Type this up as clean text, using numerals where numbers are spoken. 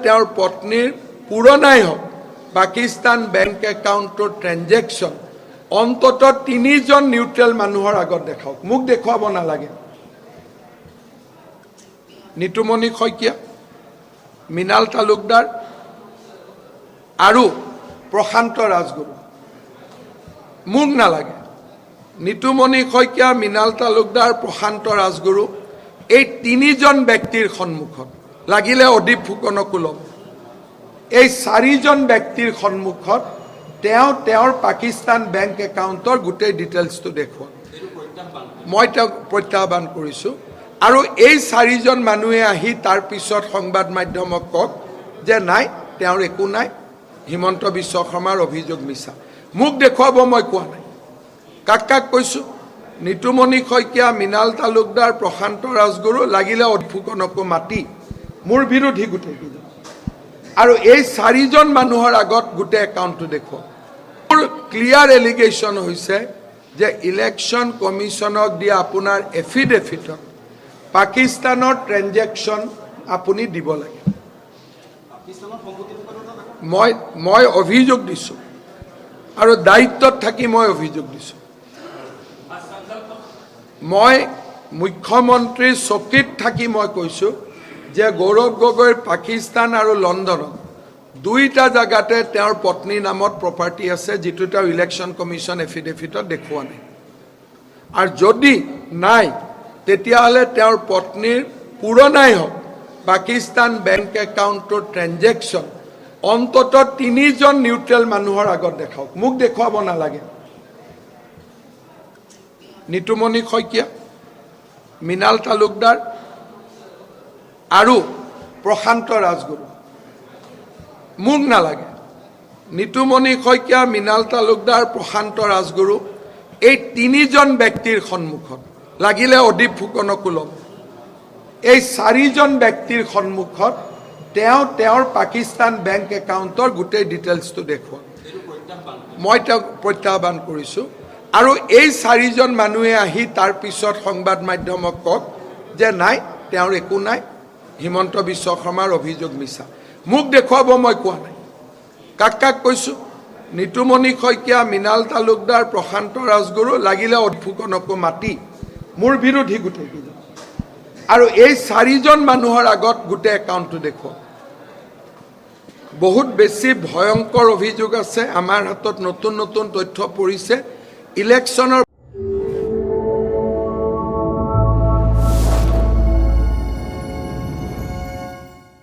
তেওঁৰ পত্নীৰ পুৰণাই হওক পাকিস্তান বেংক একাউণ্টৰ ট্ৰেঞ্জেকশ্যন অন্তত 3জন নিউট্ৰেল মানুহৰ আগত দেখাওক। মোক দেখুৱাব নালাগে। নিতুমণি শইকীয়া, মৃণাল তালুকদাৰ আৰু প্ৰশান্ত ৰাজগুৰু। মোক নালাগে। নিতুমণি শইকীয়া, মৃণাল তালুকদাৰ, প্ৰশান্ত ৰাজগুৰু, এই 3জন ব্যক্তিৰ সন্মুখত, লাগিলে অদীপ ফুকনকো ল'ব, এই 4জন ব্যক্তিৰ সন্মুখত তেওঁৰ পাকিস্তান বেংক একাউণ্টৰ গোটেই ডিটেইলছটো দেখুৱাওক। মই তেওঁক প্ৰত্যাহ্বান কৰিছোঁ। আৰু এই 4জন মানুহে আহি তাৰ পিছত সংবাদ মাধ্যমক কওক যে নাই, তেওঁৰ একো নাই, হিমন্ত বিশ্ব শৰ্মাৰ অভিযোগ মিছা। মোক দেখুৱাব, মই কোৱা নাই। কাক কৈছোঁ? নিতুমণি শইকীয়া, মৃণাল তালুকদাৰ, প্ৰশান্ত ৰাজগুৰু, লাগিলে অদীপ ফুকনকো মাতি মোৰ বিৰোধী গোটেইকেইজন, আৰু এই 4জন মানুহৰ আগত গোটেই একাউণ্টটো দেখুৱাওক। মোৰ ক্লিয়াৰ এলিগেশ্যন হৈছে যে ইলেকশ্যন কমিশ্যনক দিয়া আপোনাৰ এফিডেভিটত পাকিস্তানৰ ট্ৰেঞ্জেকশ্যন আপুনি দিব লাগে। মই অভিযোগ দিছোঁ আৰু দায়িত্বত থাকি মই অভিযোগ দিছোঁ। মই মুখ্যমন্ত্ৰীৰ চকীত থাকি মই কৈছোঁ যে গৌৰৱ গগৈৰ পাকিস্তান আৰু লণ্ডনত 2টা জাগাতে তেওঁৰ পত্নীৰ নামত প্ৰপাৰ্টি আছে, যিটো তেওঁ ইলেকশ্যন কমিশ্যন এফিডেভিটত দেখুওৱা নাই। আৰু যদি নাই, তেতিয়াহ'লে তেওঁৰ পত্নীৰ পুৰণাই হওক পাকিস্তান বেংক একাউণ্টৰ ট্ৰেঞ্জেকশ্যন অন্তত 3জন নিউট্ৰেল মানুহৰ আগত দেখাওক। মোক দেখুৱাব নালাগে। নিতুমণি শইকীয়া, মৃণাল তালুকদাৰ আৰু প্ৰশান্ত ৰাজগুৰু। মোক নালাগে। নিতুমণি শইকীয়া, মৃণাল তালুকদাৰ, প্ৰশান্ত ৰাজগুৰু, এই 3জন ব্যক্তিৰ সন্মুখত, লাগিলে অদীপ ফুকনকো ল'ব, এই 4জন ব্যক্তিৰ সন্মুখত তেওঁৰ পাকিস্তান বেংক একাউণ্টৰ গোটেই ডিটেইলছটো দেখুৱাওক। মই তেওঁক প্ৰত্যাহ্বান কৰিছোঁ। আৰু এই 4জন মানুহে আহি তাৰ পিছত সংবাদ মাধ্যমক কওক যে নাই, তেওঁৰ একো নাই, হিমন্ত বিশ্ব শৰ্মাৰ অভিযোগ মিছা। মোক দেখুৱাব, মই কোৱা নাই। কাক কৈছোঁ? নিতুমণি শইকীয়া, মৃণাল তালুকদাৰ, প্ৰশান্ত ৰাজগুৰু, লাগিলে অদীপ ফুকনকো মাতি মোৰ বিৰোধী গোটেইকেইজন, আৰু এই 4জন মানুহৰ আগত গোটেই একাউণ্টটো দেখুৱাওক। বহুত বেছি ভয়ংকৰ অভিযোগ আছে। আমাৰ হাতত নতুন তথ্য পৰিছে। ইলেকশ্যনৰ